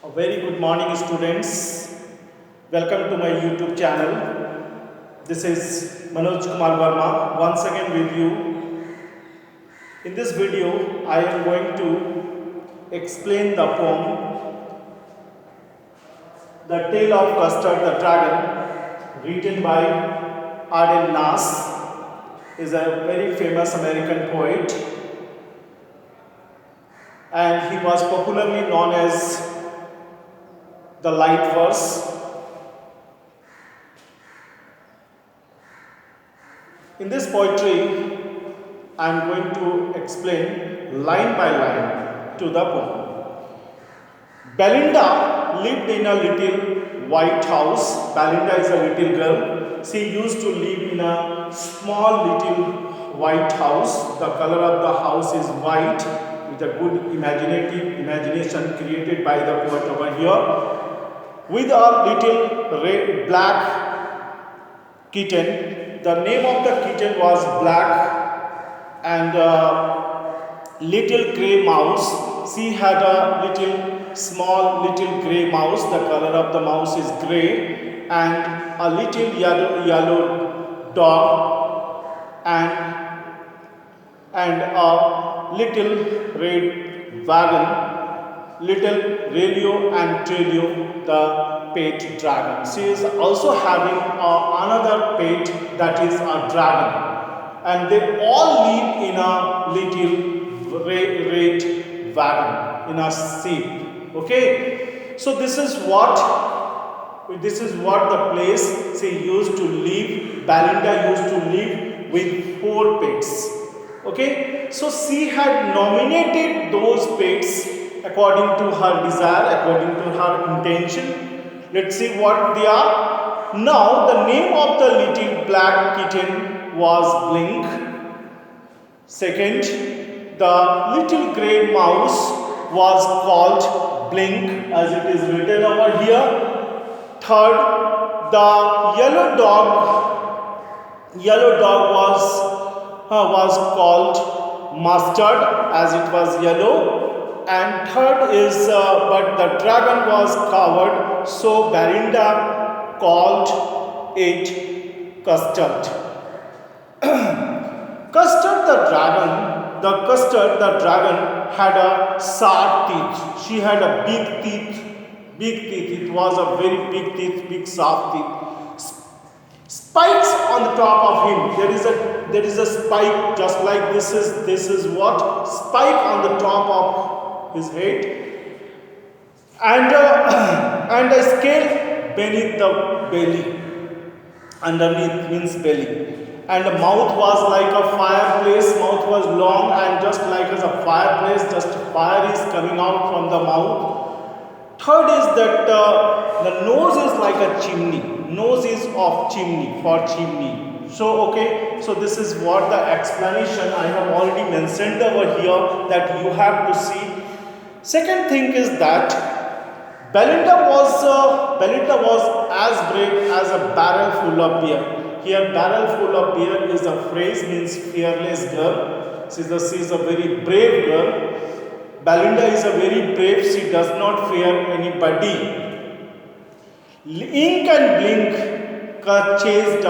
A very good morning, students. Welcome to my YouTube channel. This is Manoj Kumar Verma once again with you. In this video, I am going to explain the poem The Tale of Custard the Dragon, written by Ogden Nash, is a very famous American poet, and he was popularly known as the light verse. In this poetry, I am going to explain line by line to the poem. Belinda lived in a little white house. Belinda is a little girl. She used to live in a small little white house. The color of the house is white, with a good imagination created by the poet over here. With a little red, black kitten. The name of the kitten was Black, and little grey mouse. She had a small little grey mouse. The color of the mouse is grey, and a little yellow dog, and a little red wagon. Little Relio and Trelio, the pet dragon. She is also having another pet, that is a dragon, and they all live in a little red wagon, in a sheep. Okay, so this is what the place she used to live. Belinda used to live with 4 pets. Okay, so she had nominated those pets according to her desire, according to her intention. Let's see what they are. Now, the name of the little black kitten was Blink. Second, the little grey mouse was called Blink, as it is written over here. Third, the yellow dog was called Mustard, as it was yellow. And third is, but the dragon was covered, so Belinda called it Custard. Custard the dragon had a sharp teeth. She had a big teeth. It was a very big teeth, big sharp teeth. Spikes on the top of him. There is a spike, just like this is what spike on the top of his head, and a scale beneath the belly. Underneath means belly, and the mouth was like a fireplace. Mouth was long, and just like as a fireplace, just fire is coming out from the mouth. Third is that the nose is like a chimney. Nose is of chimney, for chimney. So okay, so this is what the explanation I have already mentioned over here, that you have to see. Second thing is that Belinda was as brave as a barrel full of beer. Here, barrel full of beer is a phrase, means fearless girl. She is a very brave girl. Belinda is a very brave. She does not fear anybody. Ink and Blink chase the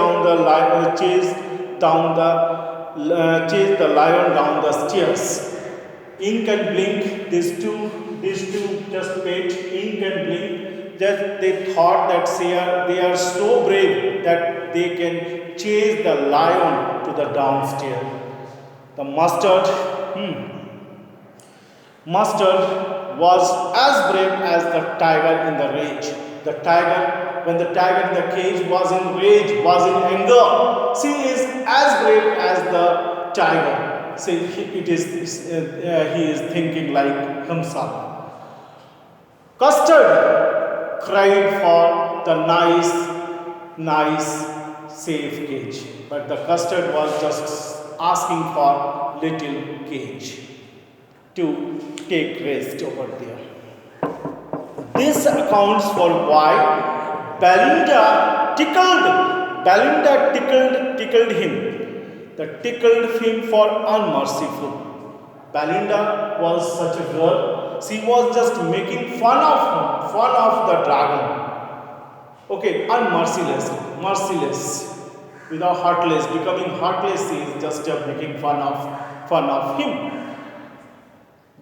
lion down the stairs. Ink and Blink, these two just pet, Ink and Blink, that they thought that they are so brave that they can chase the lion to the downstairs. The mustard was as brave as the tiger in the rage. When the tiger in the cage was in rage, was in anger, she is as brave as the tiger. See, he is thinking like himself. Custard cried for the nice, safe cage. But the Custard was just asking for little cage to take rest over there. This accounts for why Belinda tickled him. The tickled him for unmerciful. Belinda was such a girl. She was just making fun of him, fun of the dragon. Okay, unmerciless, merciless, without heartless, becoming heartless. She is just making fun of him.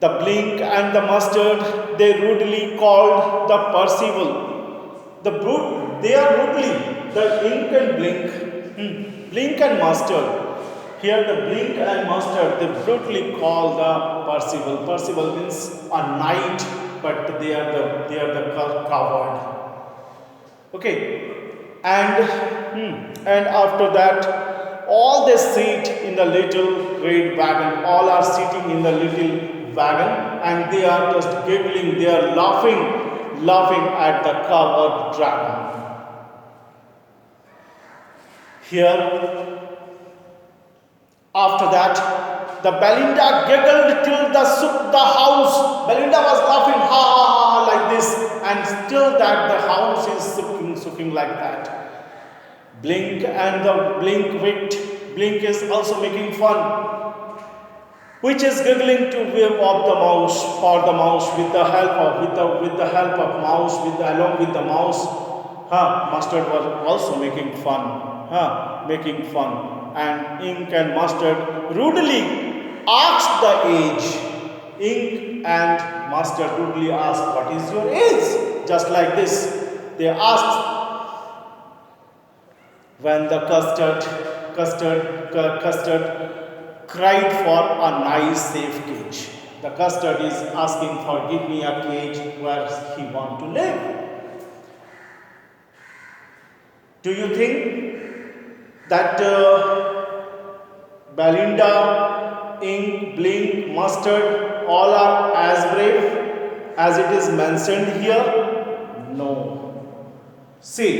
The Blink and the Mustard, they rudely called the Percival. The brute, they are rudely, the Ink and Blink, Blink and Mustard. Here the Blink and Mustard, they brutally call the Percival. Percival means a knight, but they are the coward. Okay, and after that, all they sit in the little red wagon. All are sitting in the little wagon, and they are just giggling. They are laughing at the coward dragon. Here, after that, the Belinda giggled till the shook the house. Belinda was laughing, ha ha ha, like this, and still that the house is shooking like that. Blink and the Blink is also making fun, which is giggling to wave off the mouse for the mouse with the help of mouse along with the mouse. Mustard was also making fun. And Ink and Mustard rudely asked the age. Ink and Mustard rudely asked, "What is your age?" Just like this, they asked. When the custard cried for a nice safe cage. The custard is asking for, "Give me a cage where he want to live." Do you think that Belinda, Ink, Blink, Mustard, all are as brave as it is mentioned here? No. See,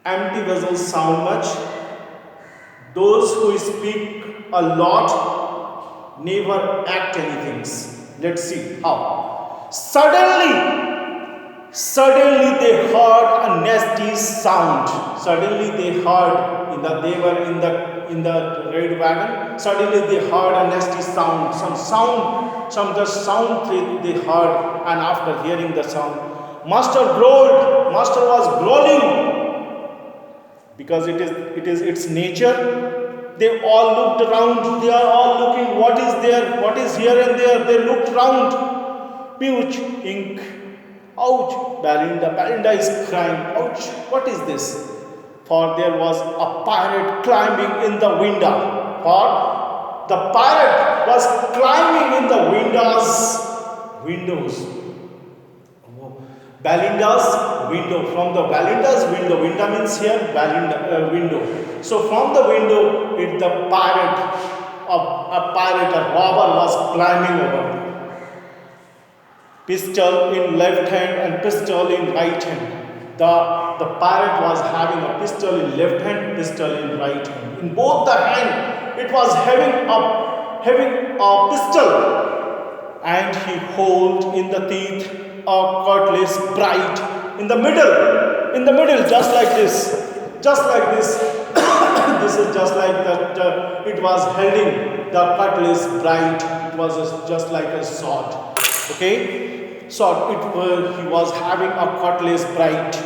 empty vessels sound much. Those who speak a lot never act anything. Let's see how. Suddenly they heard a nasty sound. Suddenly they heard they were in the red wagon. Suddenly they heard a nasty sound. Some sound they heard, and after hearing the sound, Mustard growled. Mustard was growling because it is its nature. They all looked around. They are all looking. What is there? What is here and there? They looked round. Ouch! Ink. Ouch! Belinda is crying. Ouch! What is this? For there was a pirate climbing in the window. For the pirate was climbing in the windows. Belinda's window. From the Belinda's window. Window means here window. So from the window, a robber was climbing over. Pistol in left hand and pistol in right hand. The pirate was having a pistol in left hand, pistol in right hand. In both the hand, it was having a pistol, and he held in the teeth a cutlass bright in the middle, just like this. This is just like that. It was holding the cutlass bright. It was just like a sword. Okay, sword. He was having a cutlass bright.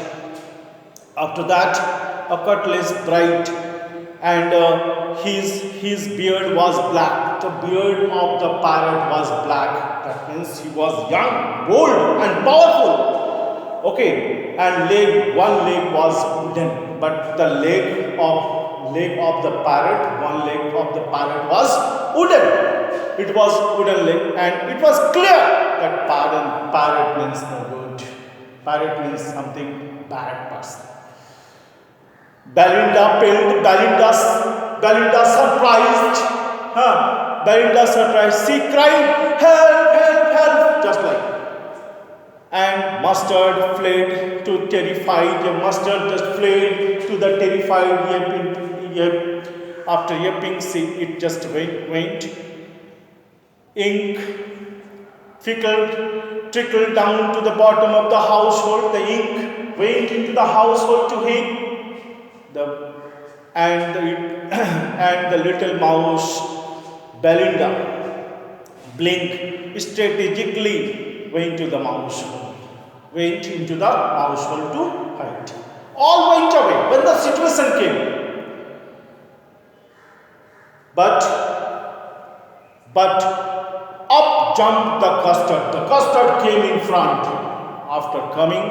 After that, a cutlass bright, and his beard was black. The beard of the pirate was black. That means he was young, bold, and powerful. Okay, and one leg was wooden, but the leg of the pirate, one leg of the pirate was wooden. It was wooden leg, and it was clear that pirate means no good. Pirate means something bad person. Belinda surprised. Belinda surprised. She cried, "Help, help, help!" Just like. And Mustard fled to terrified. Mustard just fled to the terrified yapping. After yapping, it just went. Ink trickled down to the bottom of the household. The ink went into the household to him. And the little mouse Belinda Blink strategically went into the mouse hole to hide. All went away when the situation came. But up jumped the custard. The custard came in front. After coming,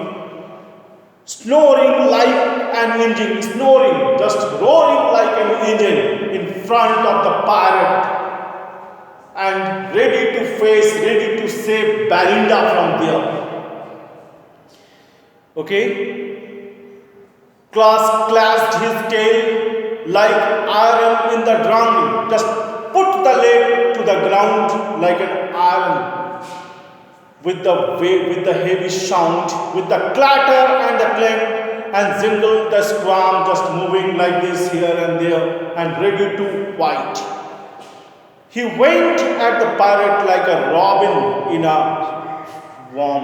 snoring like an engine, snoring, just roaring like an engine in front of the pirate, and ready to save Belinda from there. Okay? Clashed his tail like iron in the drum, just put the leg to the ground like an iron. With the heavy sound, with the clatter and the clank and jingle, the squam just moving like this here and there and ready to fight. He went at the pirate like a robin in a worm.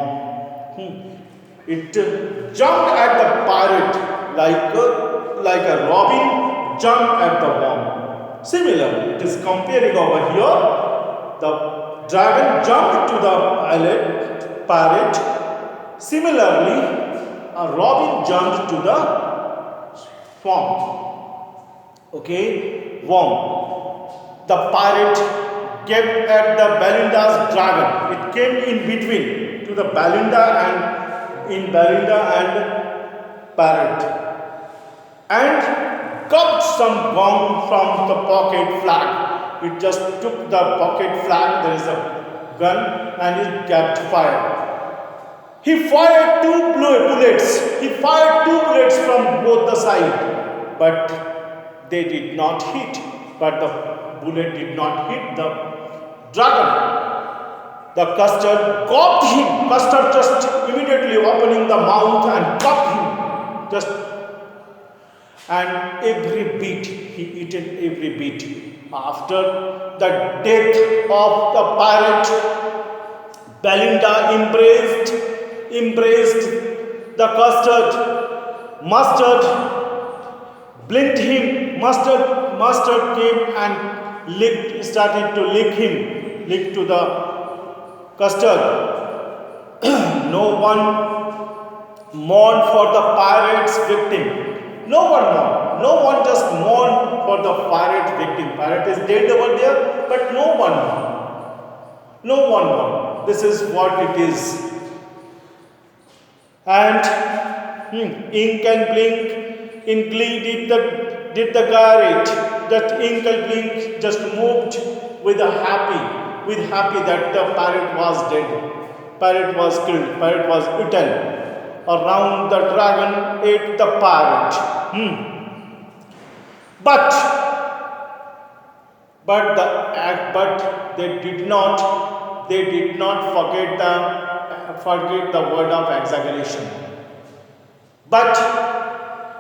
It jumped at the pirate like a robin jumped at the worm. Similarly, it is comparing over here. The dragon jumped to the pirate. Similarly, a robin jumped to the swamp. Okay, worm. The pirate kept at the Belinda's dragon. It came in between to the Belinda and parrot, and got some gong from the pocket flag. It just took the pocket flag, there is a gun, and it kept fire. He fired two bullets. He fired two bullets from both the sides, but they did not hit. But the bullet did not hit the dragon. The custard caught him. Custard just immediately opening the mouth and caught him. And every bit, he eaten every bit. After the death of the pirate, Belinda embraced the custard. Mustard blinked him. Mustard came and started to lick to the custard. No one mourned for the pirate's victim. No one just mourned for the pirate victim. Pirate is dead over there, but no one mourned. This is what it is. And ink and blink, in glee did the garret. That ink and blink just moved with happy that the pirate was dead. Pirate was killed. Pirate was eaten. Around the dragon ate the pirate. But they did not forget the word of exaggeration. But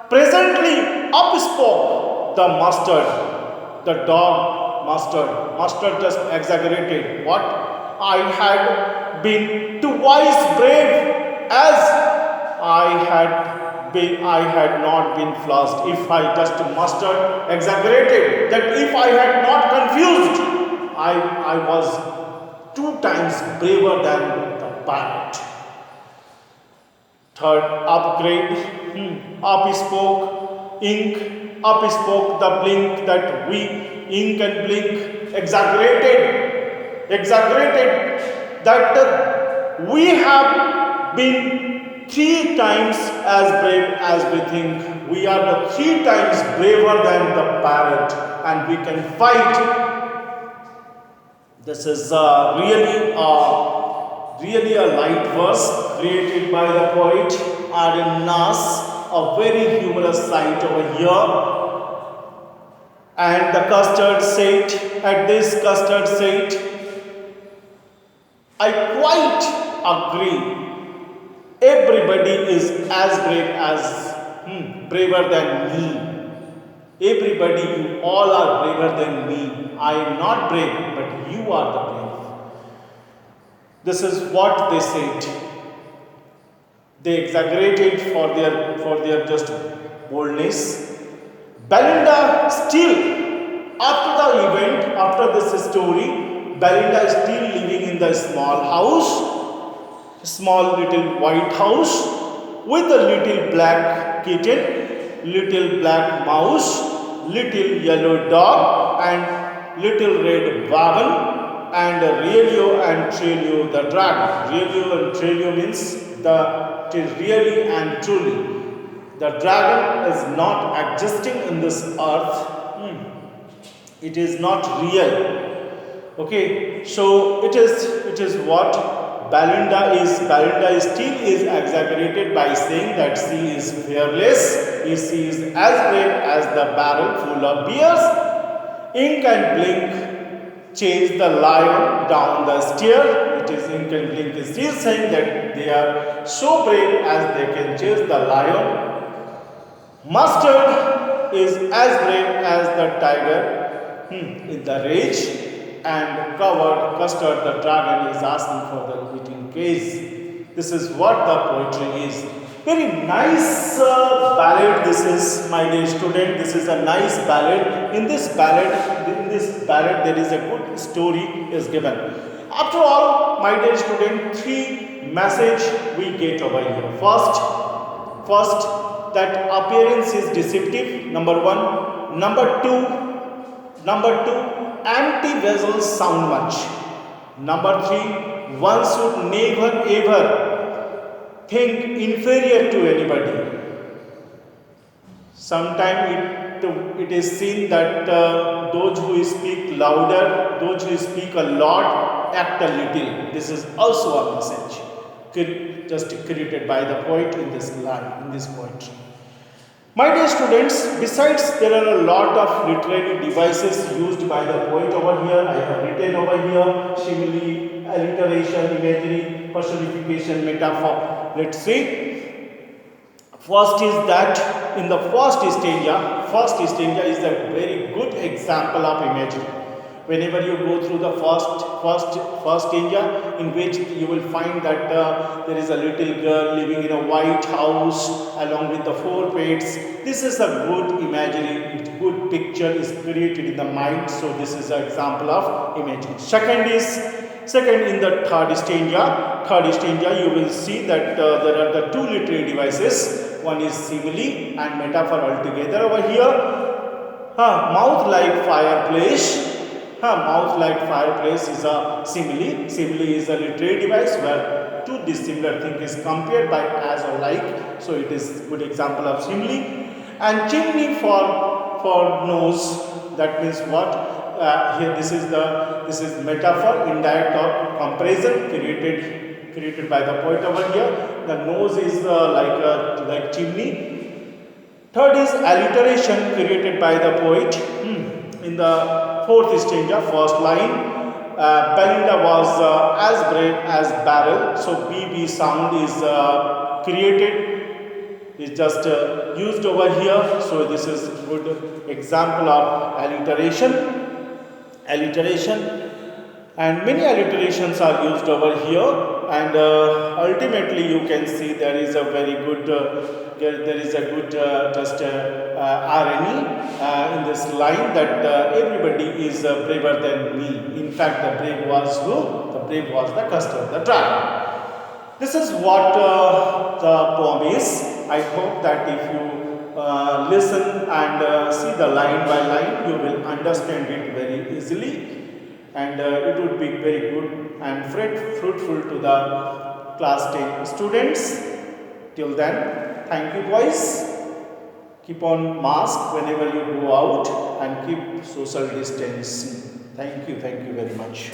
presently up spoke the mustard, the dog mustard. Mustard just exaggerated. What? I had been twice brave as I had not been flushed. If I just mustard exaggerated, that if I had not confused, I was 2 times braver than the pirate. Third upgrade, up spoke ink, up spoke the blink, that we ink and blink exaggerated that we have been 3 times as brave as we think. We are the 3 times braver than the parrot, and we can fight. This is really a light verse created by the poet Ogden Nash, a very humorous sight over here. And the custard said, I quite agree. Everybody is as braver than me. Everybody, you all are braver than me. I am not brave, but you are the brave. This is what they said. They exaggerated for their just boldness. Belinda still, after the event, after this story, Belinda is still living in the small house, small little white house with a little black kitten, little black mouse, little yellow dog and little red wagon and Relio and Trelio the dragon. Relio and Trelio means it is really and truly. The dragon is not existing in this earth. It is not real. Okay, so it is what Belinda is still is exaggerated by saying that she is fearless. She is as brave as the barrel full of beers. Ink and Blink chase the lion down the stair. It is Ink and Blink is still saying that they are so brave as they can chase the lion. Mustard is as brave as the tiger in the rage, and covered Custard the Dragon is asking for the eating case. This is what the poetry is. Very nice ballad. This is, my dear student. This is a nice ballad. In this ballad, there is a good story is given. After all, my dear student, three message we get over here. First, that appearance is deceptive. Number one. Number two, empty vessels sound much. Number three, one should never ever think inferior to anybody. Sometimes it is seen that those who speak louder, those who speak a lot, act a little. This is also a message just created by the poet in this line, in this poetry. My dear students, besides there are a lot of literary devices used by the poet over here. I have written over here simile, alliteration, imagery, personification, metaphor. Let's see. First is that in the first stanza is a very good example of imagery. Whenever you go through the first stanza, in which you will find that there is a little girl living in a white house along with the four pets. This is a good imagery, good picture is created in the mind. So this is an example of imagery. Second, in the third stanza, you will see that there are the two literary devices. One is simile and metaphor altogether over here. Mouth like fireplace. Mouth like fireplace is a simile. Simile is a literary device where two dissimilar things is compared by as or like. So it is good example of simile. And chimney for nose. That means what? Here this is metaphor, indirect or comparison created by the poet over here. The nose is like chimney. Third is alliteration created by the poet. In the fourth stanza, first line, Belinda was as brave as barrel. So BB sound is created, is just used over here. So this is good example of alliteration. And many alliterations are used over here. And ultimately, you can see there is a very good irony in this line that everybody is braver than me. In fact, the brave was who? The brave was the Custard the Dragon. This is what the poem is. I hope that if you listen and see the line by line, you will understand it very easily. And it would be very good and fruitful to the class 10 students. Till then, thank you boys. Keep on mask whenever you go out and keep social distancing. Thank you very much.